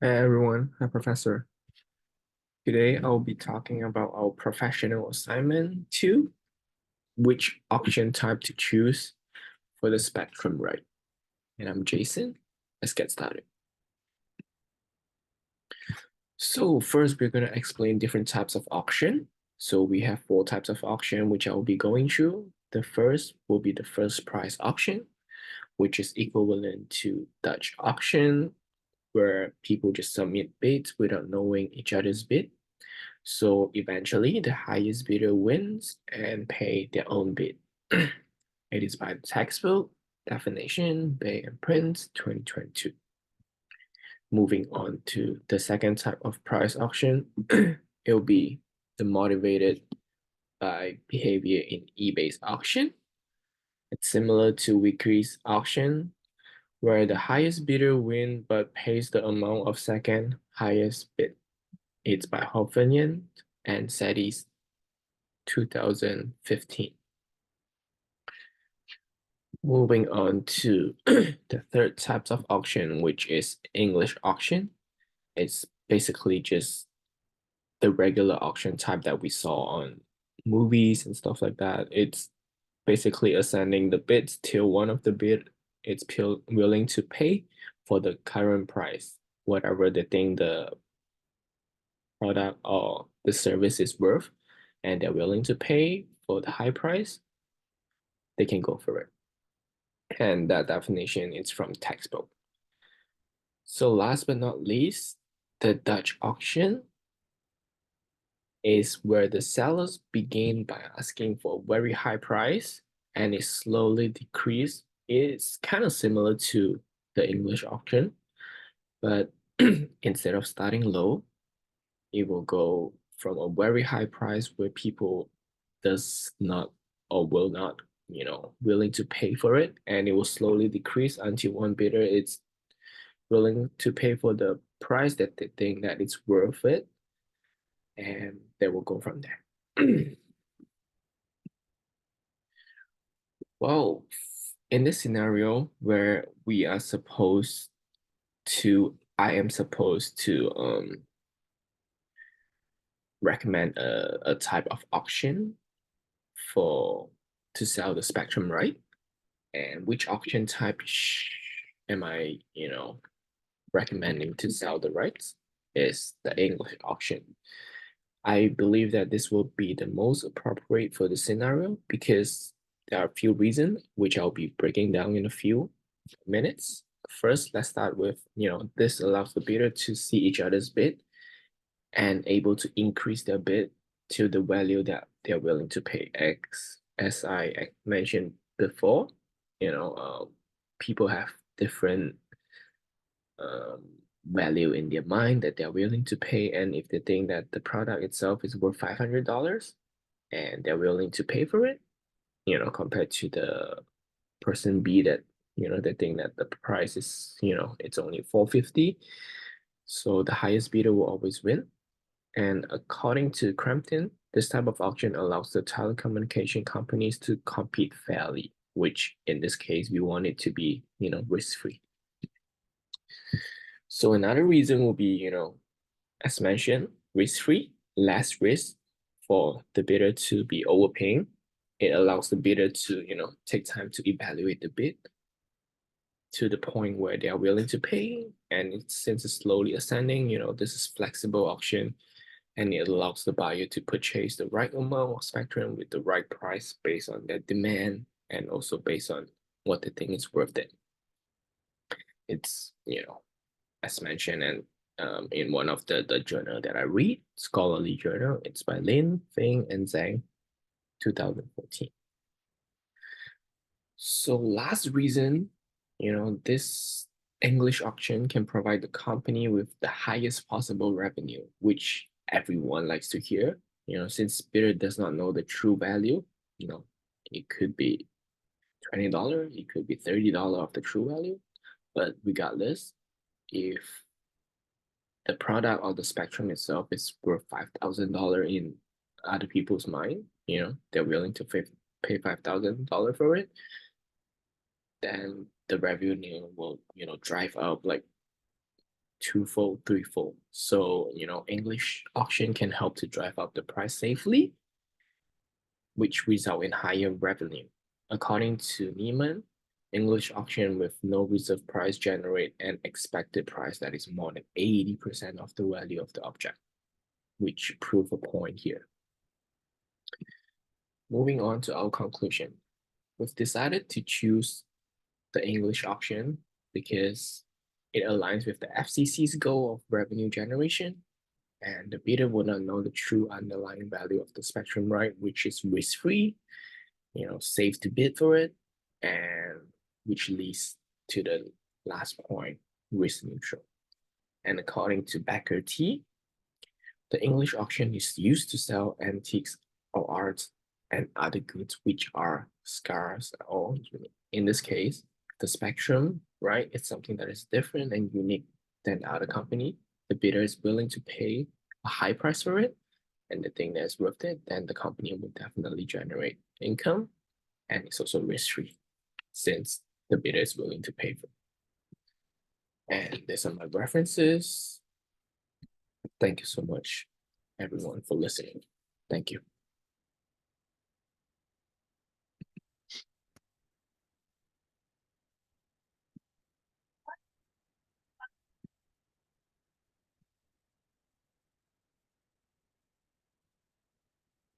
Hey everyone, hi Professor. Today I'll be talking about our professional assignment 2, which auction type to choose for the spectrum right. And I'm Jason. Let's get started. So first we're going to explain different types of auction. So we have 4 types of auction which I will be going through. The first will be the first price auction, which is equivalent to Dutch auction, where people just submit bids without knowing each other's bid. So eventually, the highest bidder wins and pay their own bid. It is by the textbook, definition, Bay and Prince, 2022. Moving on to the second type of price auction, it'll be the motivated by behavior in eBay's auction. It's similar to Wikri's auction, where the highest bidder wins but pays the amount of second highest bid. It's by Hovnanian and Sedis, 2015. Moving on to the third types of auction, which is English auction. It's basically just the regular auction type that we saw on movies and stuff like that. It's basically ascending the bids till one of the bid it's willing to pay for the current price, whatever the thing the product or the service is worth, and they're willing to pay for the high price, they can go for it. And that definition is from textbook. So last but not least, the Dutch auction is where the sellers begin by asking for a very high price and it slowly decrease. It's kind of similar to the English auction, but instead of starting low, it will go from a very high price where people does not or will not, willing to pay for it, and it will slowly decrease until one bidder is willing to pay for the price that they think that it's worth it, and they will go from there. Well, in this scenario where I am supposed to recommend a type of auction for to sell the spectrum right, and which auction type am I, recommending to sell the rights is the English auction. I believe that this will be the most appropriate for the scenario because there are a few reasons which I'll be breaking down in a few minutes. First, let's start with, this allows the bidder to see each other's bid and able to increase their bid to the value that they're willing to pay. As I mentioned before, people have different um, value in their mind that they're willing to pay. And if they think that the product itself is worth $500 and they're willing to pay for it, compared to the person B that, they think that the price is, it's only 450. So the highest bidder will always win. And according to Crampton, this type of auction allows the telecommunication companies to compete fairly, which in this case, we want it to be, risk-free. So another reason will be, as mentioned, risk-free, less risk for the bidder to be overpaying. It allows the bidder to, take time to evaluate the bid to the point where they are willing to pay. And since it's slowly ascending, this is flexible auction and it allows the buyer to purchase the right amount of spectrum with the right price based on their demand and also based on what they think is worth it. It's, as mentioned, and in one of the journal that I read, scholarly journal, it's by Lin, Feng, and Zhang, 2014. So last reason, this English auction can provide the company with the highest possible revenue, which everyone likes to hear. Since bidder does not know the true value, it could be $20, it could be $30 of the true value. But regardless, if the product or the spectrum itself is worth $5,000 in other people's mind, they're willing to pay $5,000 for it, then the revenue will, drive up like twofold, threefold. So, English auction can help to drive up the price safely, which result in higher revenue. According to Neiman, English auction with no reserve price generate an expected price that is more than 80% of the value of the object, which prove a point here. Moving on to our conclusion. We've decided to choose the English auction because it aligns with the FCC's goal of revenue generation, and the bidder will not know the true underlying value of the spectrum right, which is risk-free, safe to bid for it, and which leads to the last point, risk neutral. And according to Becker T, the English auction is used to sell antiques or art and other goods which are scarce or unique. In this case, the spectrum, right, it's something that is different and unique than the other company. The bidder is willing to pay a high price for it, and the thing that is worth it, then the company will definitely generate income, and it's also risk-free since the bidder is willing to pay for it. And these are my references. Thank you so much, everyone, for listening. Thank you.